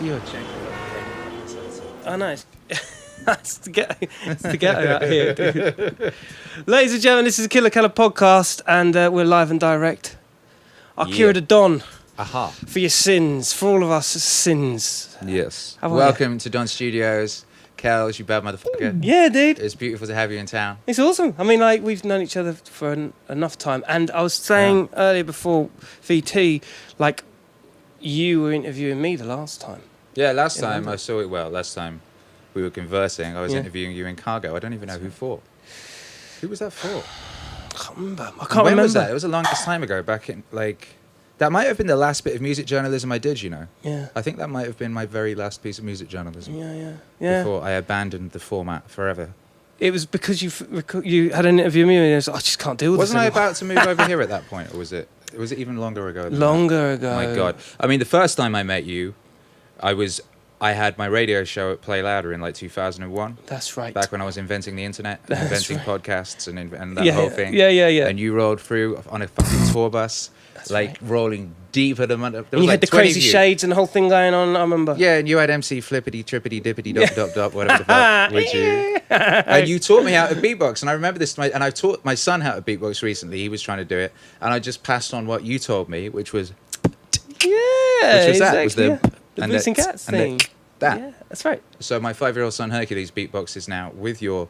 Huge. I know. It's to get out here, dude. Ladies and gentlemen, this is the Killa podcast, and we're live and direct. Akira The Don. Aha. For your sins, for all of us sins. Yes. How are Welcome to Don Studios. Kel, you bad motherfucker. Yeah, dude. It's beautiful to have you in town. It's awesome. I mean, like, we've known each other for enough time. And I was saying earlier before VT, like, you were interviewing me the last time. Yeah, last time I saw it well. Last time we were conversing, I was interviewing you in Cargo. I don't even know who for. Who was that for? I can't remember. When was that? It was the longest time ago, back in, like... That might have been the last bit of music journalism I did, you know. Yeah. I think that might have been my very last piece of music journalism. Yeah. Before I abandoned the format forever. It was because you had an interview with me and I was like, I just can't deal with Wasn't this I anymore. about to move over here at that point, or was it even longer ago? Longer ago. My God. I mean, the first time I met you, I had my radio show at Play Louder in like 2001. That's right. Back when I was inventing the internet, inventing podcasts and that whole thing. Yeah. And you rolled through on a fucking tour bus. That's like right. rolling deep at the mud. And you had the crazy shades and the whole thing going on, I remember. Yeah, and you had MC Flippity Trippity Dippity Dop whatever the fuck with you. And you taught me how to beatbox, and I remember this. And I taught my son how to beatbox recently. He was trying to do it, and I just passed on what you told me, which was exactly. was the Boots and Cats thing. That. Yeah, that's right. So my 5-year-old son Hercules beatboxes now with your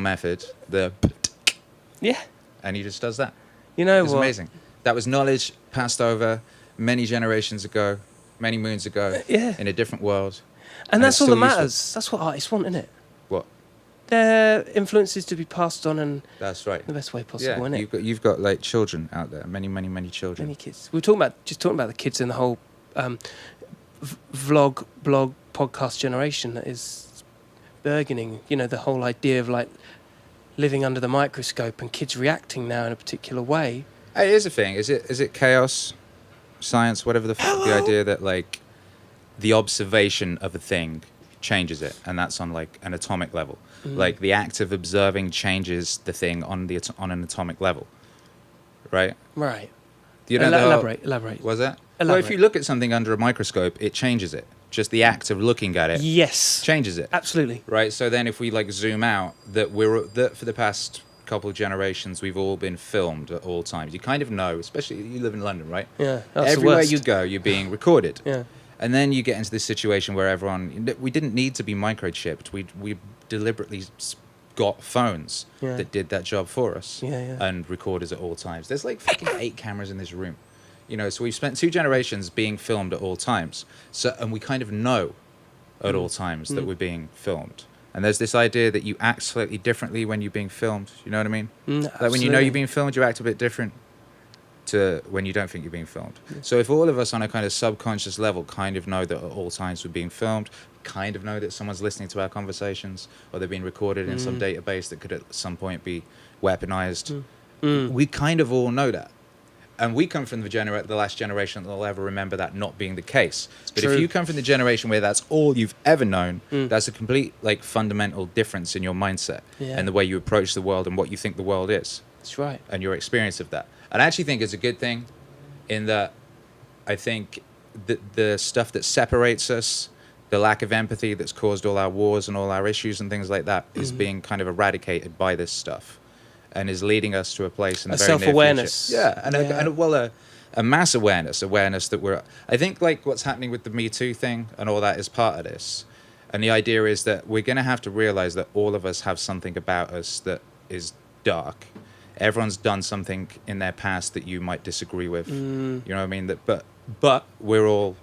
method, and he just does that. You know It's what? amazing. That was knowledge passed over many generations ago, many moons ago, in a different world. And that's all that still matters. useful. That's what artists want, isn't it? What? Their influences to be passed on in That's right. the best way possible, Yeah, isn't it? you've got like children out there, many children. Many kids. We were talking about the kids in the whole blog, podcast generation that is burgeoning. You know, the whole idea of like living under the microscope and kids reacting now in a particular way. Hey, here's the thing: is it chaos, science, whatever the fuck? The idea that like the observation of a thing changes it, and that's on like an atomic level. Like the act of observing changes the thing on an atomic level, right? Right. You know, Elaborate. Was that? Well, Elaborate. if you look at something under a microscope, it changes it. Just the act of looking at it, Yes. changes it. Absolutely. Right. So then, if we like zoom out, that for the past couple of generations, we've all been filmed at all times. You kind of know, especially you live in London, right? Yeah. That's the Everywhere worst. you go, you're being recorded. Yeah. And then you get into this situation where we didn't need to be microchipped. We deliberately got phones that did that job for us. Yeah. And recorders at all times. There's like fucking 8 cameras in this room. You know, so we've spent 2 generations being filmed at all times. And we kind of know at all times that we're being filmed. And there's this idea that you act slightly differently when you're being filmed. You know what I mean? Like when you know you're being filmed, you act a bit different to when you don't think you're being filmed. So if all of us on a kind of subconscious level kind of know that at all times we're being filmed, kind of know that someone's listening to our conversations, or they're being recorded in some database that could at some point be weaponized, we kind of all know that. And we come from the last generation that will ever remember that not being the case. But True. if you come from the generation where that's all you've ever known, that's a complete like fundamental difference in your mindset and the way you approach the world and what you think the world is. That's right. And your experience of that. And I actually think it's a good thing in that I think that the stuff that separates us, the lack of empathy that's caused all our wars and all our issues and things like that is being kind of eradicated by this stuff. And is leading us to a place in the very near future. Self-awareness. Yeah, a mass awareness that we're... I think like what's happening with the Me Too thing and all that is part of this. And the idea is that we're going to have to realize that all of us have something about us that is dark. Everyone's done something in their past that you might disagree with. You know what I mean? But we're all...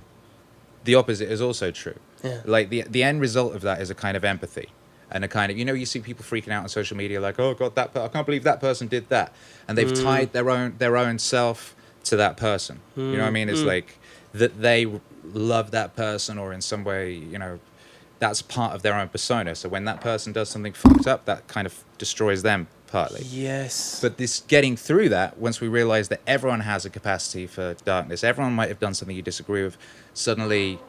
The opposite is also true. Yeah. Like the end result of that is a kind of empathy. And a kind of, you know, you see people freaking out on social media like, oh God, I can't believe that person did that. And they've tied their own self to that person. You know what I mean? It's like that they love that person or in some way, you know, that's part of their own persona. So when that person does something fucked up, that kind of destroys them partly. Yes. But this getting through that, once we realize that everyone has a capacity for darkness, everyone might have done something you disagree with, suddenly...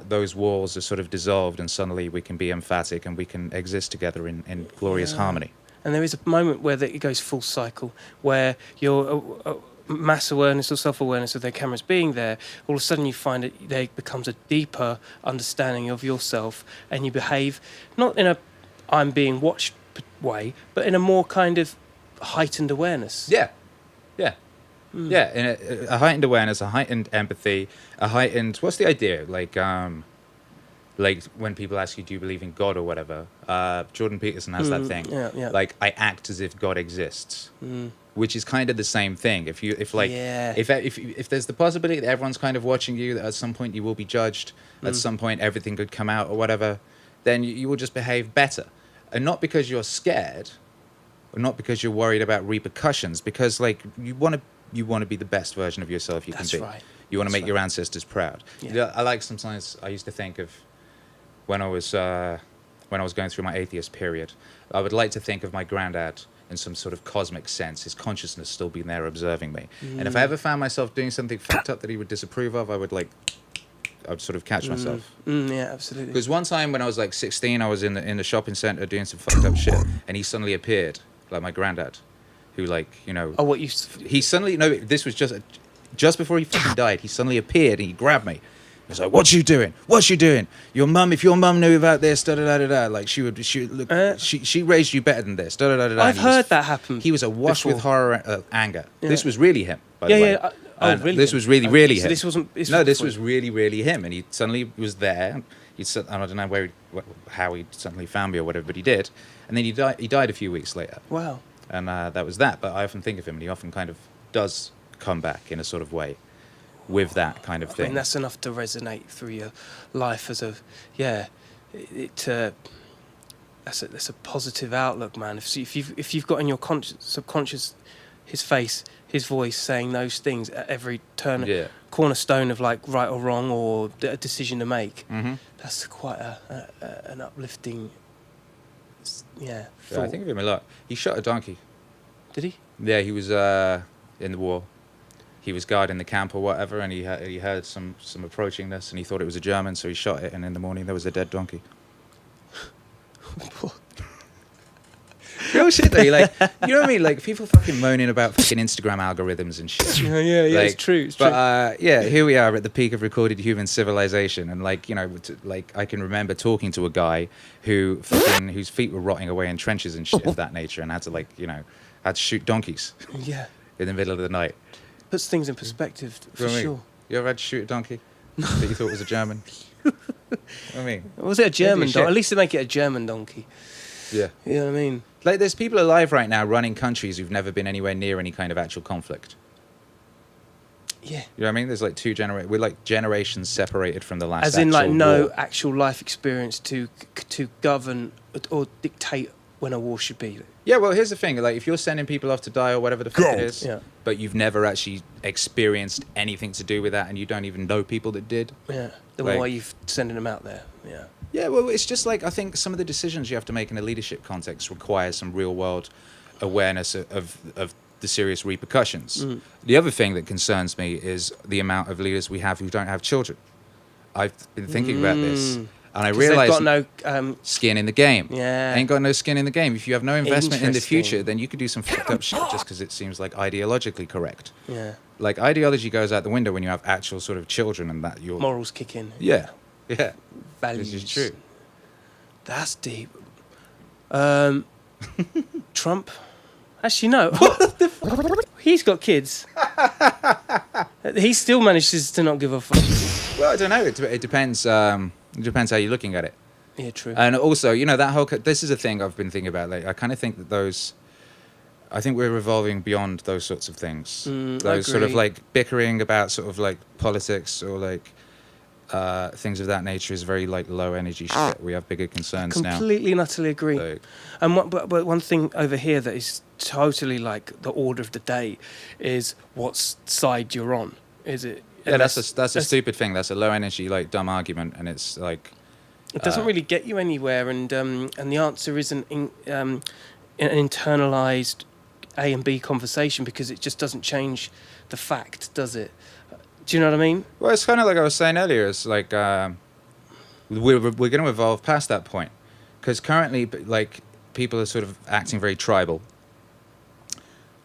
those walls are sort of dissolved and suddenly we can be emphatic and we can exist together in glorious harmony. And there is a moment where it goes full cycle, where you're mass awareness or self-awareness of their cameras being there, all of a sudden you find it there becomes a deeper understanding of yourself, and you behave not in a I'm being watched way, but in a more kind of heightened awareness. Yeah. Yeah, in a heightened awareness, a heightened empathy, a heightened... What's the idea? Like when people ask you, do you believe in God or whatever? Jordan Peterson has that thing. Yeah. Like, I act as if God exists. Which is kind of the same thing. If there's the possibility that everyone's kind of watching you, that at some point you will be judged, at some point everything could come out or whatever, then you will just behave better. And not because you're scared, or not because you're worried about repercussions, because like you want to be the best version of yourself you can be. Right. You want to make your ancestors proud. Yeah. I like sometimes I used to think of when I was going through my atheist period, I would like to think of my granddad in some sort of cosmic sense, his consciousness still being there observing me. And if I ever found myself doing something fucked up that he would disapprove of, I'd sort of catch myself. Yeah, absolutely. Because one time when I was like 16, I was in the shopping centre doing some fucked up shit, and he suddenly appeared, like my granddad, who like, you know... Oh, what you... He suddenly... No, this was just before he fucking died, he suddenly appeared and he grabbed me. He was like, "What you doing? What you doing? If your mum knew about this, da da da da da, like she would look, she raised you better than this, da da da da da." I've heard that happen. He was awash before. with horror, anger. Yeah. This was really him, by the way. Yeah. Oh, really? This was really so him. This wasn't. This was really him, and he suddenly was there. I don't know how he suddenly found me or whatever, but he did, and then he died a few weeks later. Wow. And that was that. But I often think of him, and he often kind of does come back in a sort of way with that kind of thing. I mean, that's enough to resonate through your life as a, that's a positive outlook, man. If you've got in your subconscious his face, his voice saying those things at every turn, cornerstone of like right or wrong or a decision to make, that's quite an uplifting, I think of him a lot. He shot a donkey. Did he? Yeah, he was in the war. He was guarding the camp or whatever, and he heard some approaching this, and he thought it was a German, so he shot it, and in the morning there was a dead donkey. Real shit though, you know what I mean? Like people fucking moaning about fucking Instagram algorithms and shit. Yeah, like, it's true. But here we are at the peak of recorded human civilization, and like, you know, I can remember talking to a guy whose feet were rotting away in trenches and shit of that nature, and had to shoot donkeys. Yeah. In the middle of the night. Puts things in perspective, for sure. You ever had to shoot a donkey that you thought was a German? I mean, was it a German donkey? At least they make it a German donkey. Yeah. You know what I mean? Like, there's people alive right now running countries who've never been anywhere near any kind of actual conflict. Yeah. You know what I mean? There's like we're like generations separated from the last. As in, like, war. no actual life experience to govern or dictate when a war should be. Yeah, well, here's the thing. Like, if you're sending people off to die or whatever the fuck it is, but you've never actually experienced anything to do with that, and you don't even know people that did. Yeah. Then why are you sending them out there? Yeah. Yeah, well, it's just like, I think some of the decisions you have to make in a leadership context require some real-world awareness of the serious repercussions. The other thing that concerns me is the amount of leaders we have who don't have children. I've been thinking about this. And I realised they've got no skin in the game. Yeah. Ain't got no skin in the game. If you have no investment in the future, then you could do some fucked up shit just because it seems like ideologically correct. Yeah. Like, ideology goes out the window when you have actual sort of children and that your morals kick in. Yeah. Values. This is true. That's deep. Trump. Actually, no. He's got kids. He still manages to not give a fuck. Well, I don't know. It depends. It depends how you're looking at it. Yeah, true. And also, you know, that whole... This is a thing I've been thinking about. Like, I kind of think that I think we're evolving beyond those sorts of things. Those sort of, like, bickering about sort of, like, politics or, like, things of that nature is very, like, low-energy shit. We have bigger concerns now. Completely and utterly agree. Like, And but one thing over here that is totally, like, the order of the day is what side you're on. Is it... Yeah, that's a stupid thing. That's a low-energy, like, dumb argument, and it's, like... It doesn't really get you anywhere, and the answer isn't an internalised A and B conversation, because it just doesn't change the fact, does it? Do you know what I mean? Well, it's kind of like I was saying earlier. It's like we're going to evolve past that point, because currently, like, people are sort of acting very tribal.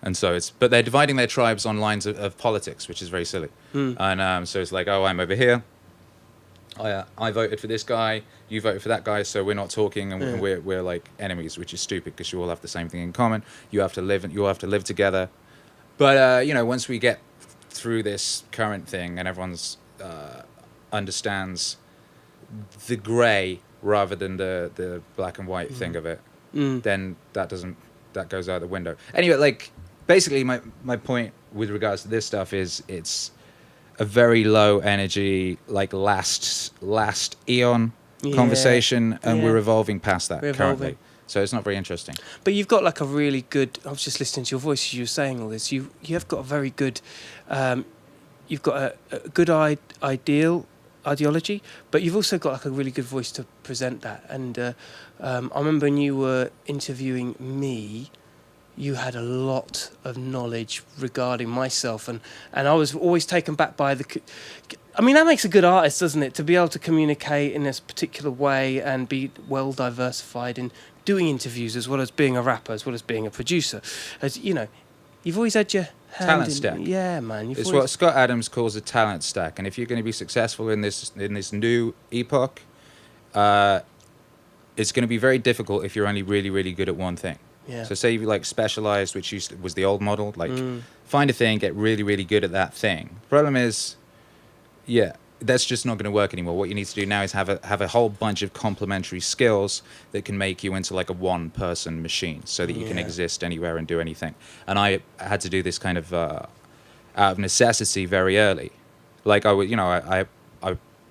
And so but they're dividing their tribes on lines of politics, which is very silly. And so it's like, oh, I'm over here. I voted for this guy. You voted for that guy. So we're not talking, and we're like enemies, which is stupid because you all have the same thing in common. You have to live together. But once we get through this current thing and everyone's understands the grey rather than the black and white thing of it, then that goes out the window. Anyway, like basically my point with regards to this stuff is it's a very low energy, like last eon conversation, and we're evolving past that currently. So it's not very interesting. But you've got like a really good. I was just listening to your voice as you were saying all this. You have got a very good. You've got a good ideology, but you've also got like a really good voice to present that. And I remember when you were interviewing me, you had a lot of knowledge regarding myself, and I was always taken back by I mean, that makes a good artist, doesn't it? To be able to communicate in this particular way and be well diversified in doing interviews as well as being a rapper, as well as being a producer. As you know, you've always had your talent stack. Yeah, man. It's what Scott Adams calls a talent stack, and if you're going to be successful in this new epoch, it's going to be very difficult if you're only really, really good at one thing. Yeah. So say you like specialized, which was the old model, like find a thing, get really, really good at that thing. Problem is, that's just not going to work anymore. What you need to do now is have a whole bunch of complementary skills that can make you into like a one-person machine, so that you can exist anywhere and do anything. And I had to do this kind of out of necessity very early. Like I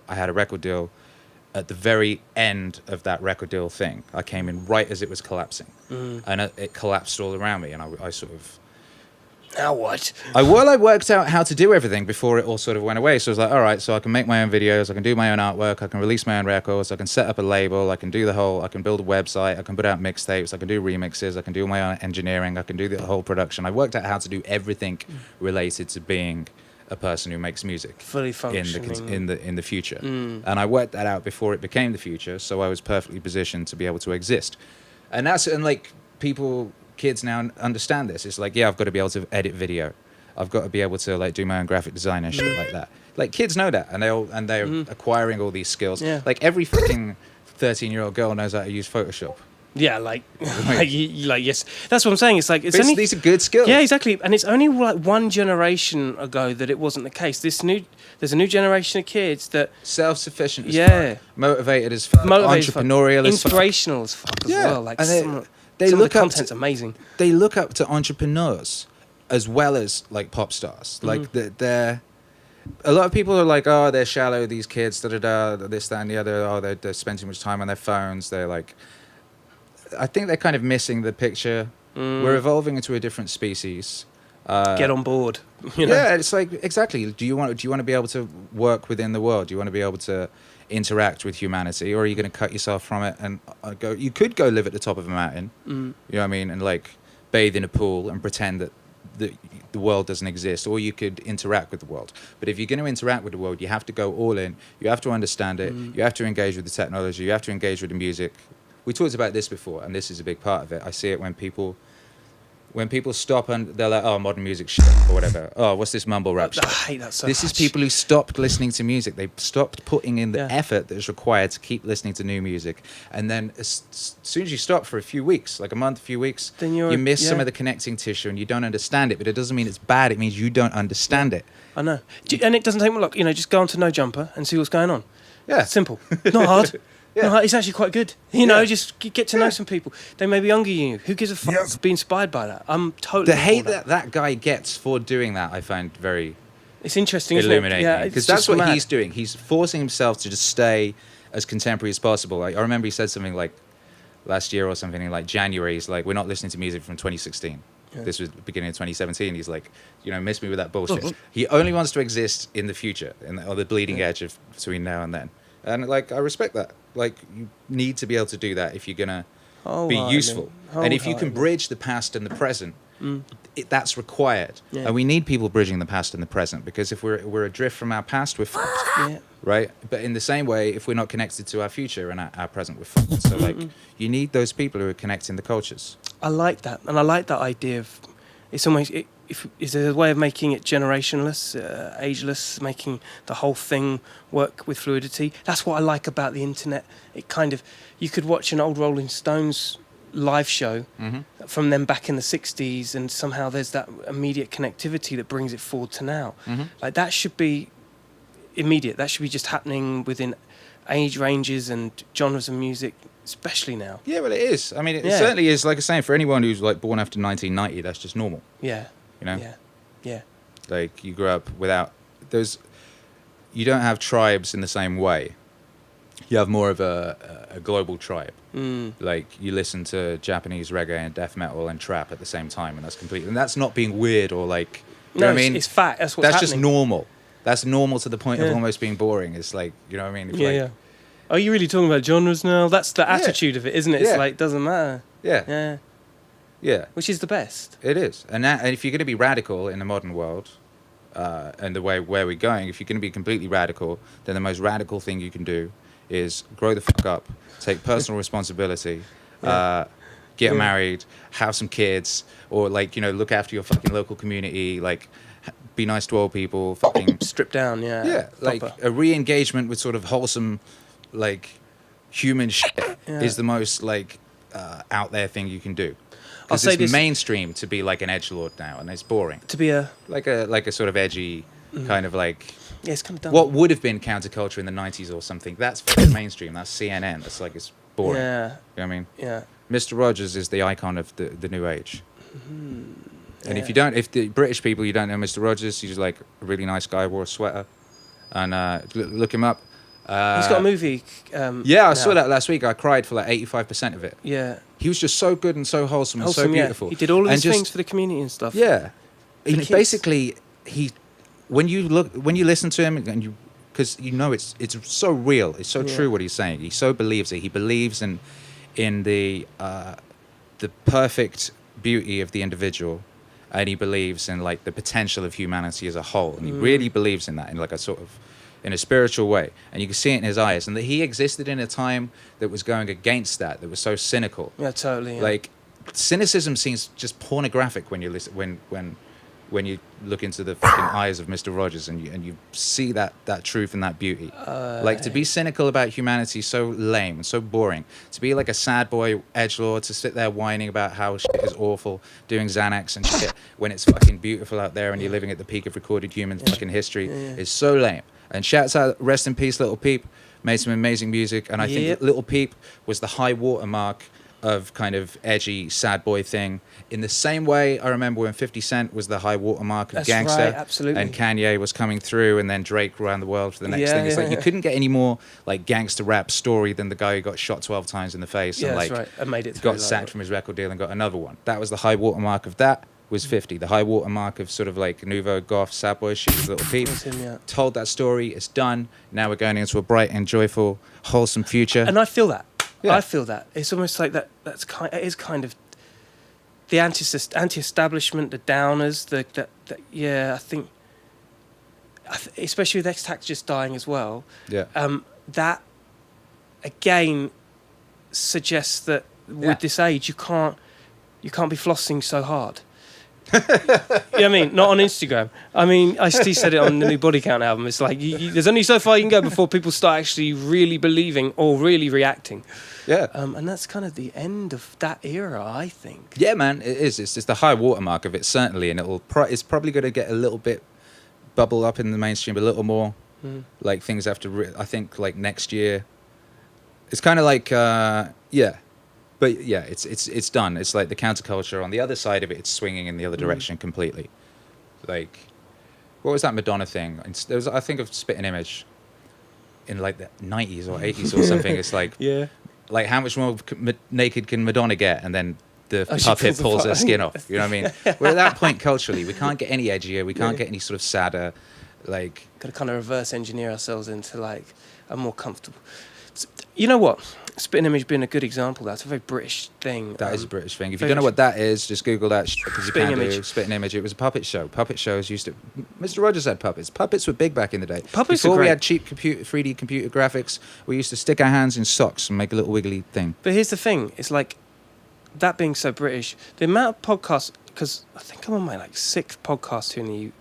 had a record deal at the very end of that record deal thing. I came in right as it was collapsing, and it collapsed all around me, and I sort of. Now what? I worked out how to do everything before it all sort of went away. So I was like, all right, so I can make my own videos, I can do my own artwork, I can release my own records, I can set up a label, I can do I can build a website, I can put out mixtapes, I can do remixes, I can do my own engineering, I can do the whole production. I worked out how to do everything related to being a person who makes music fully functioning in the future. And I worked that out before it became the future, so I was perfectly positioned to be able to exist. And like kids now understand this. It's like, I've got to be able to edit video. I've got to be able to like do my own graphic design and shit like that. Like kids know that, and they're acquiring all these skills. Yeah. Like every fucking 13-year-old girl knows how to use Photoshop. Yeah, like yes. That's what I'm saying. It's like these are good skills. Yeah, exactly. And it's only like one generation ago that it wasn't the case. There's a new generation of kids that self-sufficient as fuck, motivated as fuck, entrepreneurial as fuck, inspirational as fuck as well. Like they look the content's amazing. They look up to entrepreneurs as well as like pop stars. Like they're a lot of people are like, oh, they're shallow, these kids, this, that, and the other. Oh, they spend too much time on their phones. They're like, I think they're kind of missing the picture. We're evolving into a different species. Get on board. Yeah, it's like exactly. Do you want to be able to work within the world? Do you want to be able to interact with humanity, or are you going to cut yourself from it and go? You could go live at the top of a mountain. You know what I mean, and like bathe in a pool and pretend that the world doesn't exist, or you could interact with the world. But if you're going to interact with the world, you have to go all in. You have to understand it. You have to engage with the technology. You have to engage with the music. We talked about this before, and this is a big part of it. I see it when people stop and they're like, oh, modern music shit, or whatever. Oh, what's this mumble rap shit? I hate that so This much. is people who stopped listening to music. They stopped putting in the effort that is required to keep listening to new music. And then as soon as you stop for a few weeks, like a month, a few weeks, then you miss some of the connecting tissue and you don't understand it. But it doesn't mean it's bad. It means you don't understand it. I know. And it doesn't take much. Just go on to No Jumper and see what's going on. Yeah. Simple. Not hard. No, it's actually quite good. Just get to know some people. They may be younger than you. Who gives a fuck? Be inspired by that. I'm totally. The hate that guy gets for doing that, I find very. It's interesting. Illuminating. Yeah, because that's what he's doing. He's forcing himself to just stay as contemporary as possible. Like, I remember he said something like last year or something in like January. He's like, we're not listening to music from 2016. Yeah. This was the beginning of 2017. He's like, miss me with that bullshit. He only wants to exist in the future, on the bleeding edge of between now and then. And like, I respect that. Like, you need to be able to do that if you're gonna be useful. And if you can bridge the past and the present, that's required. Yeah. And we need people bridging the past and the present, because if we're adrift from our past, we're fucked. Right? But in the same way, if we're not connected to our future and our present, we're fucked. So like, you need those people who are connecting the cultures. I like that, and I like that idea of it's almost is there a way of making it generationless, ageless, making the whole thing work with fluidity? That's what I like about the internet. It kind of, you could watch an old Rolling Stones live show from them back in the 60s, and somehow there's that immediate connectivity that brings it forward to now. Like that should be immediate. That should be just happening within age ranges and genres of music, especially now. Yeah, well, it is. I mean, it certainly is. Like I was saying, for anyone who's like born after 1990, that's just normal. Yeah. You know? Yeah. Like, you grew up without... You don't have tribes in the same way. You have more of a global tribe. Like, you listen to Japanese reggae and death metal and trap at the same time, and that's completely... And that's not being weird or like... You know what I mean? It's fact. That's what's happening. That's just normal. That's normal to the point of almost being boring. It's like, you know what I mean? It's like, Are you really talking about genres now? That's the attitude of it, isn't it? It's like, doesn't matter. Yeah. Which is the best. It is. And if you're going to be radical in the modern world, and the way where we're going, if you're going to be completely radical, then the most radical thing you can do is grow the fuck up, take personal responsibility, get married, have some kids, or like, you know, look after your fucking local community, like be nice to old people, fucking strip down, like a re-engagement with sort of wholesome, like human shit is the most like out there thing you can do. Because it's mainstream to be like an edgelord now, and it's boring. To be a sort of edgy kind of like... Yeah, it's kind of dumb. What would have been counterculture in the 90s or something, that's fucking mainstream. That's CNN. That's like, it's boring. Yeah. You know what I mean? Yeah. Mr. Rogers is the icon of the new age. And if the British people, you don't know Mr. Rogers, he's like a really nice guy, wore a sweater. And look him up. He's got a movie. I saw that last week. I cried for like 85% of it. Yeah. He was just so good and so wholesome and so beautiful. He did all of his things for the community and stuff. Yeah. Basically, when you listen to him, and because you know it's so real, it's so true what he's saying. He so believes it. He believes in the perfect beauty of the individual, and he believes in like the potential of humanity as a whole, and he really believes in that in like a sort of in a spiritual way, and you can see it in his eyes, and that he existed in a time that was going against that was so cynical. Yeah, totally. Yeah. Like, cynicism seems just pornographic when you listen when you look into the fucking eyes of Mr. Rogers, and you see that truth and that beauty. Like, to be cynical about humanity is so lame and so boring. To be like a sad boy edgelord, to sit there whining about how shit is awful, doing Xanax and shit when it's fucking beautiful out there and you're living at the peak of recorded human fucking history is so lame. And shouts out, rest in peace, Little Peep, made some amazing music, and I think that Little Peep was the high watermark of kind of edgy sad boy thing. In the same way, I remember when 50 Cent was the high watermark of gangster, right, absolutely. And Kanye was coming through, and then Drake around the world for the next thing. It's like you couldn't get any more like gangster rap story than the guy who got shot 12 times in the face and like and made it got sacked from his record deal and got another one. That was the high watermark of that. Was 50. The high watermark of sort of like nouveau goth sad boy shit was Little Peep. Told that story, it's done. Now we're going into a bright and joyful, wholesome future. And I feel that. Yeah. I feel that. It's almost like that. It is kind of the anti-establishment, the downers. I think, especially with X-Tax just dying as well. Yeah. That again suggests that with this age you can't be flossing so hard. You know what I mean? Not on Instagram. I mean, Ice-T said it on the new Body Count album. It's like, there's only so far you can go before people start actually really believing or really reacting. Yeah. And that's kind of the end of that era, I think. Yeah, man, it is. It's just the high watermark of it, certainly. And it's probably going to get a little bit bubble up in the mainstream a little more. Like, things have to, I think, like, next year. It's kind of like, But yeah, it's done. It's like the counterculture on the other side of it. It's swinging in the other direction completely. Like, what was that Madonna thing? There was, I think, of Spitting Image in like the 90s or 80s or something. It's like, like how much more naked can Madonna get? And then the puppet pulls her skin off. You know what I mean? We're at that point culturally. We can't get any edgier. We can't get any sort of sadder. Like, got to kind of reverse engineer ourselves into like a more comfortable. You know what? Spitting Image being a good example. That's a very British thing. That is a British thing. If you don't know what that is, just Google that shit, because you can do Spitting Image. It was a puppet show. Puppet shows used to... Mr. Rogers had puppets. Puppets were big back in the day. Puppets Before are great. we had cheap 3D computer graphics, we used to stick our hands in socks and make a little wiggly thing. But here's the thing. It's like, that being so British, the amount of podcasts, because I think I'm on my like 6th podcast here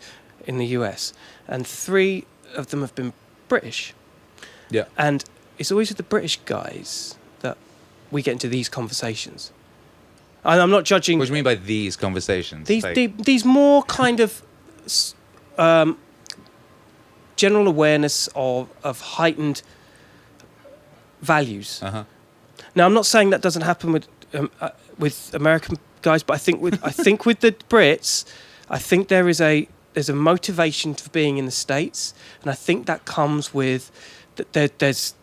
in the US, and 3 of them have been British. Yeah. And it's always with the British guys that we get into these conversations. And I'm not judging. What do you mean by these conversations? These more kind of general awareness of heightened values. Uh-huh. Now, I'm not saying that doesn't happen with American guys, but I think with the Brits, I think there's a motivation for being in the States, and I think that comes with there's.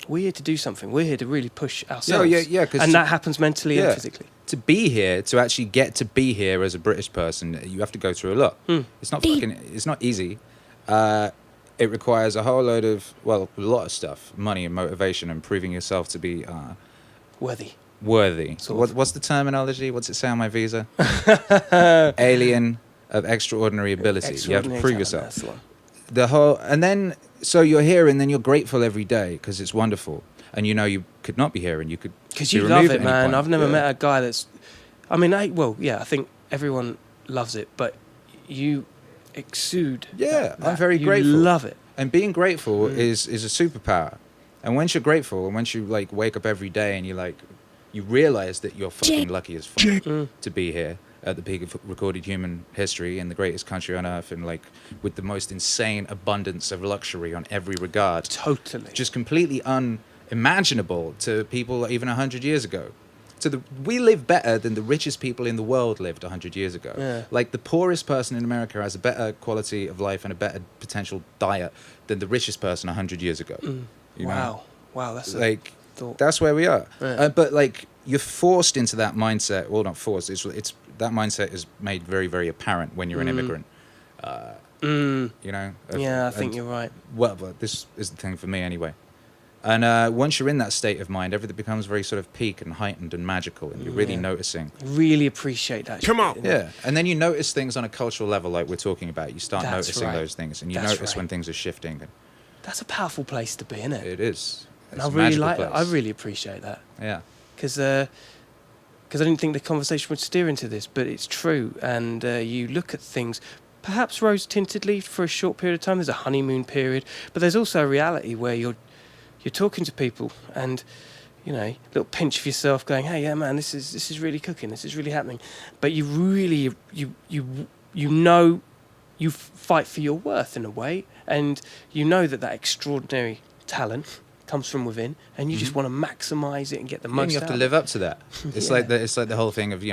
We're here to do something. We're here to really push ourselves. Yeah. And that happens mentally and physically. To be here, to actually get to be here as a British person, you have to go through a lot. It's not it's not easy. It requires a whole load of, a lot of stuff, money and motivation, and proving yourself to be Worthy. What's the terminology? What's it say on my visa? Alien of extraordinary ability. You have to prove yourself. That's the one. And then, so you're here, and then you're grateful every day because it's wonderful, and you know you could not be here, and you could. Because you love it, man. I've never met a guy that's. I mean, I think everyone loves it, but you exude. Yeah, I'm very grateful. You love it, and being grateful is a superpower. And once you're grateful, and once you like wake up every day, and you realize that you're fucking lucky as fuck to be here at the peak of recorded human history in the greatest country on earth, and like with the most insane abundance of luxury on every regard. Totally. Just completely unimaginable to people even 100 years ago. We live better than the richest people in the world lived 100 years ago. Yeah. Like the poorest person in America has a better quality of life and a better potential diet than the richest person 100 years ago. You know? Wow, that's like thought. That's where we are. Yeah. But like you're forced into that mindset. Well, not forced. It's that mindset is made very, very apparent when you're an immigrant. You know. I think you're right. Well, but this is the thing for me anyway. And once you're in that state of mind, everything becomes very sort of peak and heightened and magical, and you're really noticing. Really appreciate that. Come on. Yeah, and then you notice things on a cultural level, like we're talking about. You start noticing those things, and you notice when things are shifting. That's a powerful place to be, isn't it? It is. And I really like it. I really appreciate that. Yeah. Because I didn't think the conversation would steer into this, but it's true. And you look at things, perhaps rose-tintedly for a short period of time. There's a honeymoon period, but there's also a reality where you're talking to people, and a little pinch of yourself, going, "Hey, yeah, man, this is really cooking. This is really happening." But you really you fight for your worth in a way, and you know that extraordinary talent comes from within, and you just want to maximize it and get the most. And you have to live up to that. It's like the whole thing of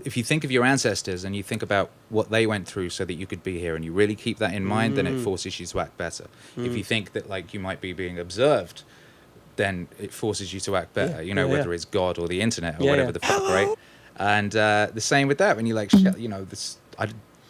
if you think of your ancestors and you think about what they went through so that you could be here, and you really keep that in mind, then it forces you to act better. If you think that like you might be being observed, then it forces you to act better. Whether it's God or the internet or whatever the fuck, right? And the same with that. When you like,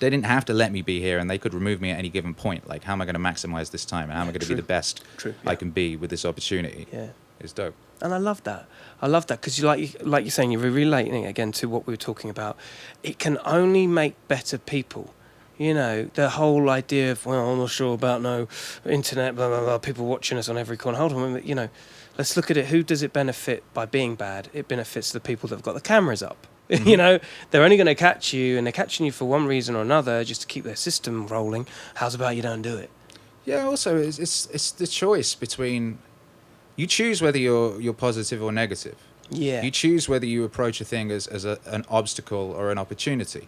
they didn't have to let me be here, and they could remove me at any given point. Like, how am I going to maximize this time, and how am I going to be the best I can be with this opportunity? Yeah, it's dope. And I love that. Because like you're saying, you're relating again to what we were talking about. It can only make better people. The whole idea of, well, I'm not sure about no internet, blah, blah, blah, people watching us on every corner. Hold on, let's look at it. Who does it benefit by being bad? It benefits the people that have got the cameras up. They're only going to catch you, and they're catching you for one reason or another, just to keep their system rolling. How's about you don't do it? Yeah, also, it's the choice between... You choose whether you're positive or negative. Yeah. You choose whether you approach a thing as an obstacle or an opportunity.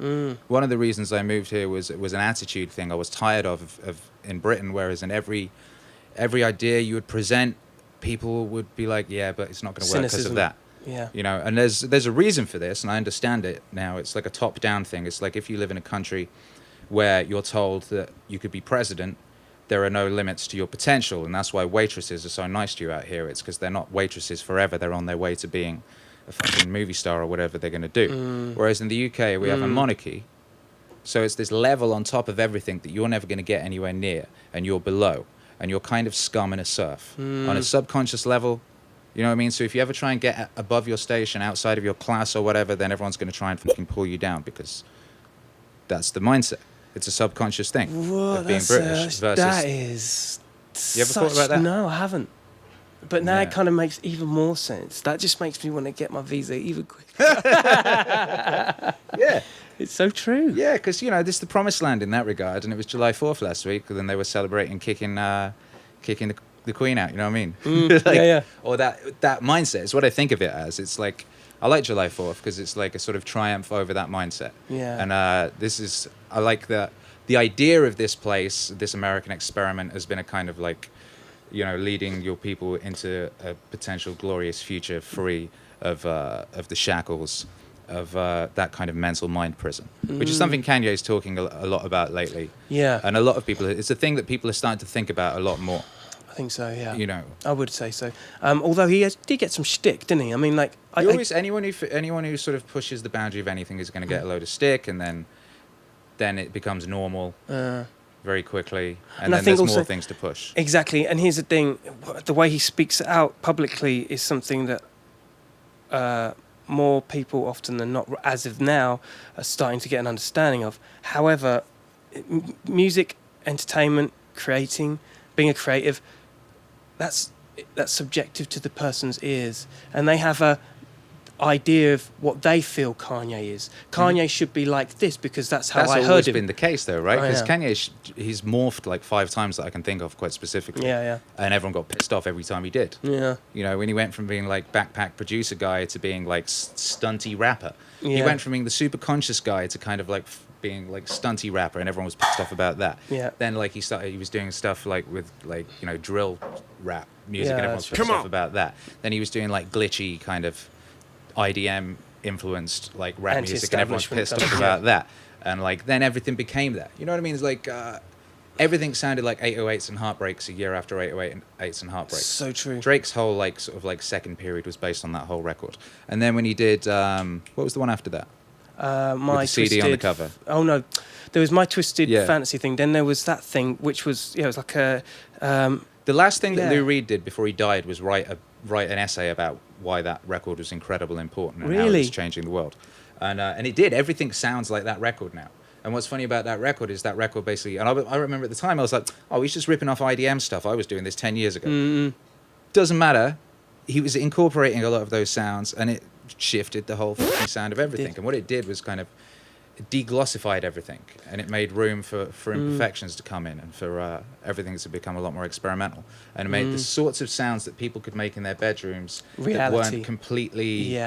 One of the reasons I moved here was an attitude thing I was tired of in Britain, whereas in every idea you would present, people would be like, yeah, but it's not going to work because of that. Yeah. And there's a reason for this, and I understand it now. It's like a top-down thing. It's like if you live in a country where you're told that you could be president, there are no limits to your potential, and that's why waitresses are so nice to you out here. It's because they're not waitresses forever. They're on their way to being a fucking movie star or whatever they're going to do. Whereas in the UK, we have a monarchy, so it's this level on top of everything that you're never going to get anywhere near, and you're below, and you're kind of scum and a serf. On a subconscious level, you know what I mean? So if you ever try and get above your station, outside of your class or whatever, then everyone's going to try and fucking pull you down, because that's the mindset. It's a subconscious thing of being British versus... That is... You ever thought about that? No, I haven't. But now Yeah. it kind of makes even more sense. That just makes me want to get my visa even quicker. Yeah. It's so true. Yeah, because, you know, this is the promised land in that regard, and it was July 4th last week, and then they were celebrating kicking the Queen out, you know what I mean? Yeah. Or that mindset is what I think of it as. It's like, I like July 4th because it's like a sort of triumph over that mindset. Yeah. And I like the idea of this place, this American experiment has been a kind of like, you know, leading your people into a potential glorious future free of the shackles of that kind of mental mind prison, which is something Kanye's talking a lot about lately. Yeah. And a lot of people, it's a thing that people are starting to think about a lot more. I think so, yeah. You know. I would say so. Although did get some shtick, didn't he? I mean, like... Anyone who sort of pushes the boundary of anything is going to get a load of stick, and then it becomes normal very quickly, and then there's more things to push. Exactly, and here's the thing. The way he speaks it out publicly is something that more people often than not, as of now, are starting to get an understanding of. However, music, entertainment, creating, being a creative, that's subjective to the person's ears, and they have a idea of what they feel Kanye is. Kanye should be like this because that's how I heard him. That's always been the case, though, right? Oh, Because yeah. Kanye, he's morphed like 5 times that I can think of quite specifically. Yeah. And everyone got pissed off every time he did. Yeah. You know, when he went from being like backpack producer guy to being like stunty rapper. He Yeah. went from being the super conscious guy to kind of like being like stunty rapper, and everyone was pissed off about that. Yeah. Then like he was doing stuff like with like, you know, drill rap music, Yeah, and everyone was that's pissed off about that. Then he was doing like glitchy kind of IDM influenced like rap music, and everyone's pissed off about that. And like then everything became that. You know what I mean? It's like everything sounded like 808s and Heartbreaks a year after 808s and Heartbreaks. So true. Drake's whole like sort of like second period was based on that whole record. And then when he did what was the one after that? My With the CD on the cover. Oh no, there was My Twisted Yeah. Fantasy thing. Then there was that thing which was it was like a. The last thing that Yeah. Lou Reed did before he died was write an essay about why that record was incredible, important, and how it Really? was changing the world. And it did. Everything sounds like that record now. And what's funny about that record is that record basically, and I remember at the time I was like, oh, he's just ripping off IDM stuff. I was doing this 10 years ago. Doesn't matter. He was incorporating a lot of those sounds, and it shifted the whole fucking sound of everything. And what it did was kind of deglossified everything, and it made room for imperfections to come in, and for everything to become a lot more experimental, and it made the sorts of sounds that people could make in their bedrooms that weren't completely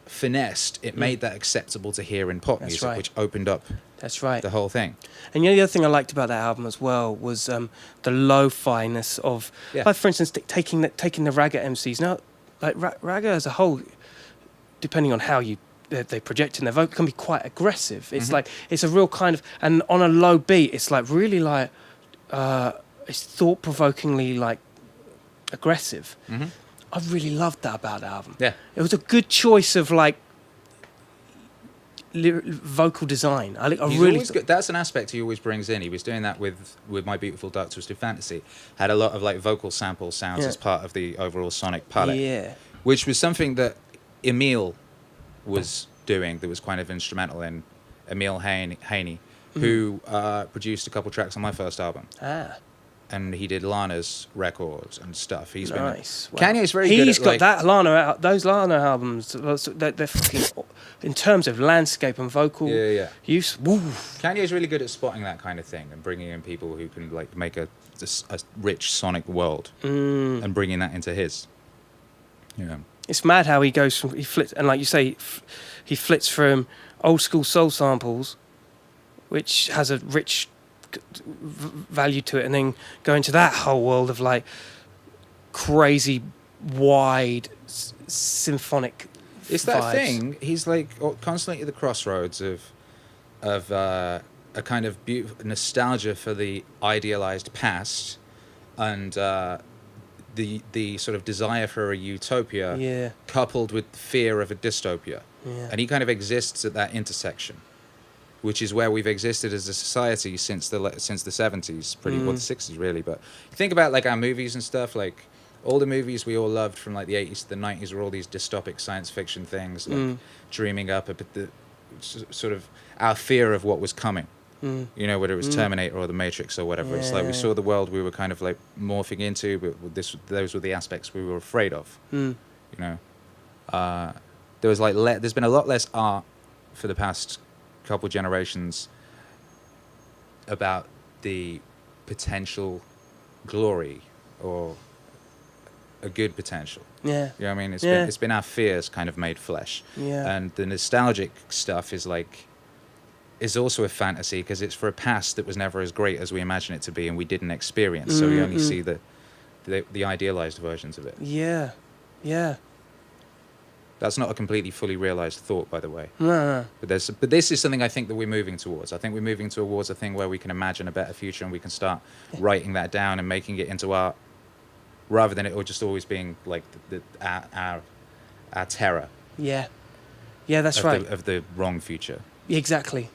finessed. It made that acceptable to hear in pop music, right. which opened up That's right. the whole thing. And the other thing I liked about that album as well was the lo-fi-ness of, like for instance, taking the ragga MCs. Now, like ragga as a whole, depending on how they project in their vocal, can be quite aggressive. It's like it's a real kind of, and on a low beat, it's like really like it's thought-provokingly like aggressive. I really loved that about the album. Yeah, it was a good choice of like vocal design. I really that's an aspect he always brings in. He was doing that with My Beautiful Dark Twisted Fantasy. Had a lot of like vocal sample sounds as part of the overall sonic palette. Yeah, which was something that Emil was doing, that was kind of instrumental in. Emil Haney, who produced a couple tracks on my first album. And he did Lana's records and stuff. He's nice. Been Kanye's very good. He's got that those Lana albums. They're fucking, in terms of landscape and vocal use. Woo. Kanye's really good at spotting that kind of thing and bringing in people who can like make a rich sonic world and bringing that into his. Yeah. It's mad how he flits, and like you say, he flits from old school soul samples, which has a rich value to it, and then go into that whole world of like crazy wide symphonic it's vibes. That thing, he's like constantly at the crossroads of a kind of beautiful nostalgia for the idealized past, and the sort of desire for a utopia coupled with fear of a dystopia. And he kind of exists at that intersection, which is where we've existed as a society since the 70s, the 60s really. But think about like our movies and stuff, like all the movies we all loved from like the 80s to the 90s were all these dystopic science fiction things, like dreaming up a bit the sort of our fear of what was coming. You know, whether it was Terminator or The Matrix or whatever. It's like we saw the world we were kind of like morphing into, but those were the aspects we were afraid of. You know, there was like there's been a lot less art for the past couple generations about the potential glory or a good potential. Yeah. You know what I mean? It's been our fears kind of made flesh. Yeah. And the nostalgic stuff is also a fantasy because it's for a past that was never as great as we imagine it to be and we didn't experience. So we only see the idealized versions of it. Yeah. Yeah. That's not a completely fully realized thought, by the way. No. But this is something I think that we're moving towards. I think we're moving towards a thing where we can imagine a better future and we can start writing that down and making it into art, rather than it all just always being like our terror. Yeah. Yeah, that's right. Of the wrong future. Exactly.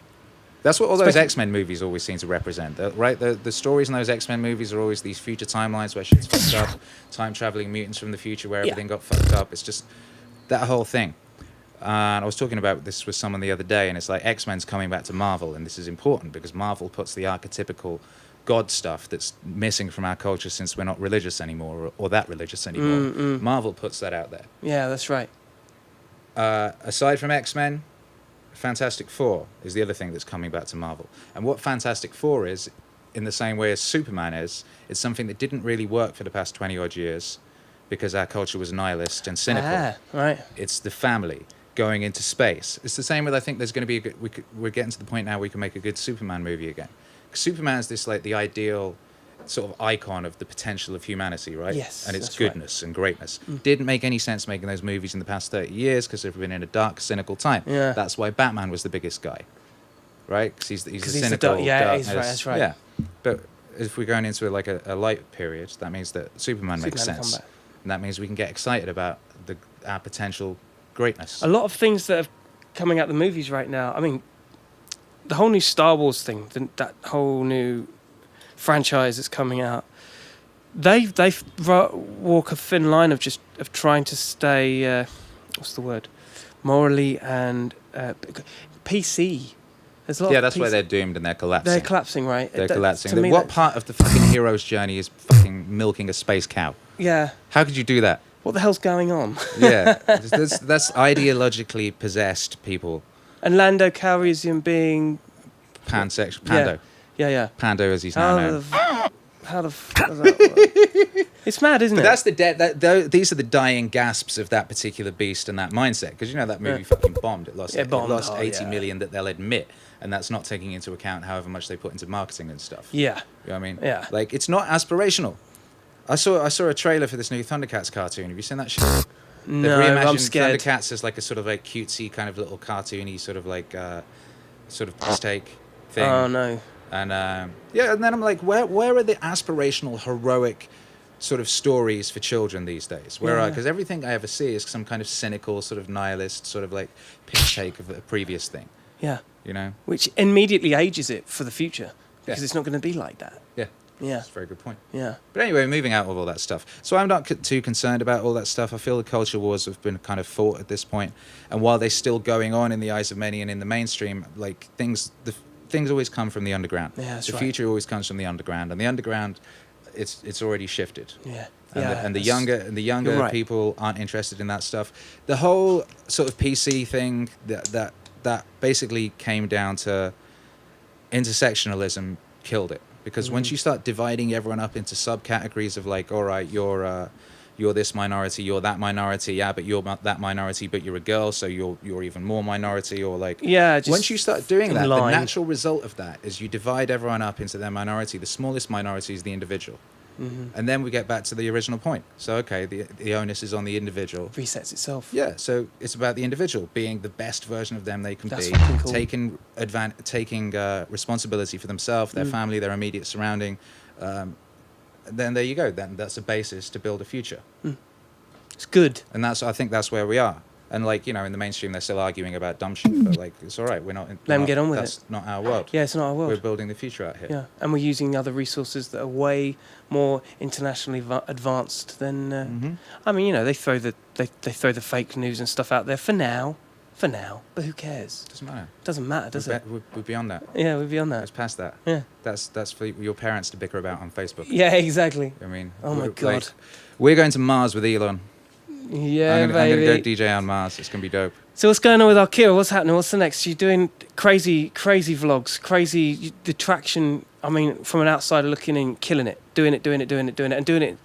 That's what all those X-Men movies always seem to represent, right? The stories in those X-Men movies are always these future timelines where shit's fucked up, time-traveling mutants from the future where everything got fucked up. It's just that whole thing. And I was talking about this with someone the other day, and it's like X-Men's coming back to Marvel, and this is important because Marvel puts the archetypical God stuff that's missing from our culture since we're not religious anymore or that religious anymore. Marvel puts that out there. Yeah, that's right. Aside from X-Men, Fantastic Four is the other thing that's coming back to Marvel. And what Fantastic Four is, in the same way as Superman is, it's something that didn't really work for the past 20-odd years because our culture was nihilist and cynical. Right. It's the family going into space. It's the same with, I think there's going to be we're getting to the point now we can make a good Superman movie again. Superman's this like the ideal sort of icon of the potential of humanity, right? Yes, and its goodness and greatness. Didn't make any sense making those movies in the past 30 years because they've been in a dark, cynical time. Yeah. That's why Batman was the biggest guy, right? Because he's the cynical, that's right. Yeah, but if we're going into like a light period, that means that Superman makes sense, and that means we can get excited about our potential greatness. A lot of things that are coming out the movies right now. I mean, the whole new Star Wars thing, that whole new franchise that's coming out, they walk a thin line of trying to stay what's the word, morally and PC. There's a lot of that's why they're doomed and they're collapsing. They're collapsing, right? They're collapsing. What part of the fucking hero's journey is fucking milking a space cow? Yeah. How could you do that? What the hell's going on? Yeah, that's ideologically possessed people. And Lando Calrissian being pansexual. Pando. Yeah. Pando, as he's now known. How the fuck does that work? It's mad, isn't it? But that's these are the dying gasps of that particular beast and that mindset. Because you know that movie fucking bombed. It lost 80 million that they'll admit, and that's not taking into account however much they put into marketing and stuff. Yeah. You know what I mean? Yeah. Like it's not aspirational. I saw a trailer for this new Thundercats cartoon. Have you seen that shit? No, I'm scared. Thundercats as like a sort of like cutesy kind of little cartoony sort of like sort of mistake thing. Oh no. And and then I'm like, where are the aspirational, heroic sort of stories for children these days? Because everything I ever see is some kind of cynical, sort of nihilist, sort of like piss take of a previous thing. Yeah. You know? Which immediately ages it for the future because it's not going to be like that. Yeah. Yeah. That's a very good point. Yeah. But anyway, moving out of all that stuff. So I'm not too concerned about all that stuff. I feel the culture wars have been kind of fought at this point. And while they're still going on in the eyes of many and in the mainstream, like things always come from the underground. Yeah, that's the right. future always comes from the underground. And the underground, it's already shifted. Yeah. And the younger people aren't interested in that stuff. The whole sort of PC thing that basically came down to intersectionalism killed it. Because once you start dividing everyone up into subcategories of like, all right, you're this minority, you're that minority, but you're not that minority, but you're a girl, so you're even more minority, or like, once you start doing that, the natural result of that is you divide everyone up into their minority. The smallest minority is the individual. And then we get back to the original point. So, okay, the onus is on the individual. Resets itself. Yeah, so it's about the individual being the best version of them they can be, cool. taking responsibility for themselves, their family, their immediate surrounding. Then there you go. Then that's a basis to build a future. It's good. And I think that's where we are. And like, you know, in the mainstream, they're still arguing about dumb shit, but like, it's all right. Let them get on with it. That's not our world. Yeah, it's not our world. We're building the future out here. Yeah, and we're using other resources that are way more internationally advanced than. I mean, you know, they throw the fake news and stuff out there for now. For now, but who cares? Doesn't matter. Doesn't matter, does it? We're beyond that. Yeah, we're beyond that. It's past that. Yeah. That's for your parents to bicker about on Facebook. Yeah, exactly. I mean, Oh my God. like, we're going to Mars with Elon. Yeah, I'm baby. gonna go DJ on Mars. It's gonna be dope. So what's going on with Akira? What's happening? What's the next? You're doing crazy vlogs, the traction. I mean, from an outsider looking in, killing it, doing it, and doing it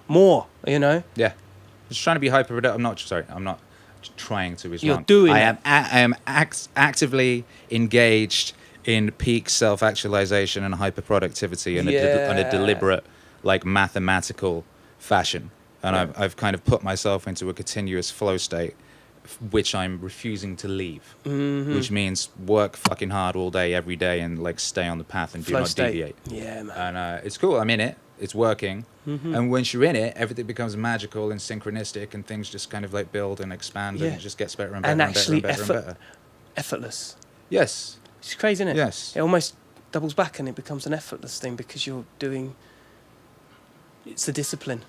more. You know. Yeah. Just trying to be hyper. I'm not trying to. Is You're wrong. doing I it. am actively engaged in peak self-actualization and hyper productivity in a deliberate, like mathematical fashion. And I've kind of put myself into a continuous flow state, which I'm refusing to leave. Mm-hmm. Which means work fucking hard all day, every day, and like stay on the path and Flow do not state. deviate. Yeah, man. And it's cool. I'm in it. It's working. Mm-hmm. And once you're in it, everything becomes magical and synchronistic, and things just kind of like build and expand, and it just gets better and better And and, actually better and better and better. Effortless. Yes. It's crazy, isn't it? Yes. It almost doubles back and it becomes an effortless thing because you're doing. It's the discipline.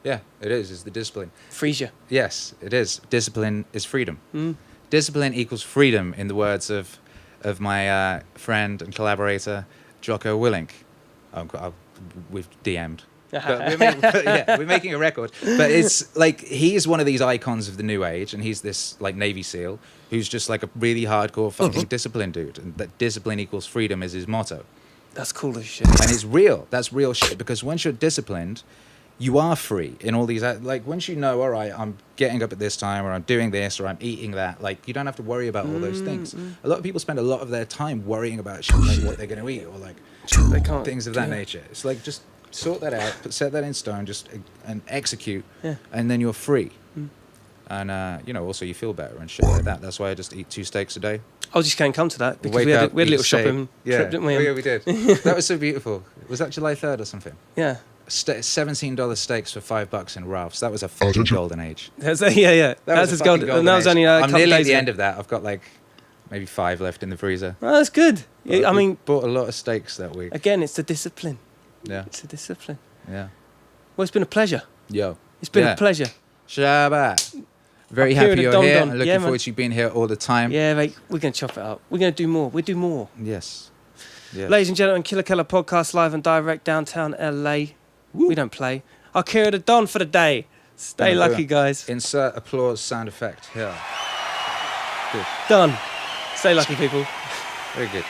Yeah, it is. It's the discipline. Frees you. Yes, it is. Discipline is freedom. Mm. Discipline equals freedom, in the words of my friend and collaborator, Jocko Willink. We've DM'd. But we're making a record. But it's like, he's one of these icons of the new age, and he's this like Navy SEAL who's just like a really hardcore fucking discipline dude. And that discipline equals freedom is his motto. That's cool as shit. And it's real. That's real shit. Because once you're disciplined, you are free in all these, like, once you know, all right, I'm getting up at this time, or I'm doing this, or I'm eating that, like, you don't have to worry about all those things. A lot of people spend a lot of their time worrying about shit, like what they're going to eat, or like They can't things of that nature. It's like, just sort that out, set that in stone, and execute, and then you're free. And also you feel better and shit like that. That's why I just eat 2 steaks a day. I was just going to come to that because Wake we had up, a little eat steak. shopping trip, didn't we? Oh, yeah, we did. That was so beautiful. Was that July 3rd or something? Yeah. $17 steaks for $5 in Ralph's. That was a fucking golden age. That's his a golden. fucking And that was age. only a I'm couple nearly at days the ago. end of that. I've got like maybe 5 left in the freezer. Oh, that's good. But I we mean, bought a lot of steaks that week. again, it's the discipline. Yeah. It's the discipline. Yeah. Well, it's been a pleasure. Yo. It's been a pleasure. Shabbat. Very Akira happy The you're Don here. Don. Looking Yeah, forward man. to you being here all the time. Yeah, mate. We're going to chop it up. We're going to do more. We'll do more. Yes. Ladies and gentlemen, Killa podcast live and direct downtown LA. We don't play. Akira The Don for the day. Stay lucky, guys. Insert applause sound effect here. Good. Done. Stay lucky, people. Very good.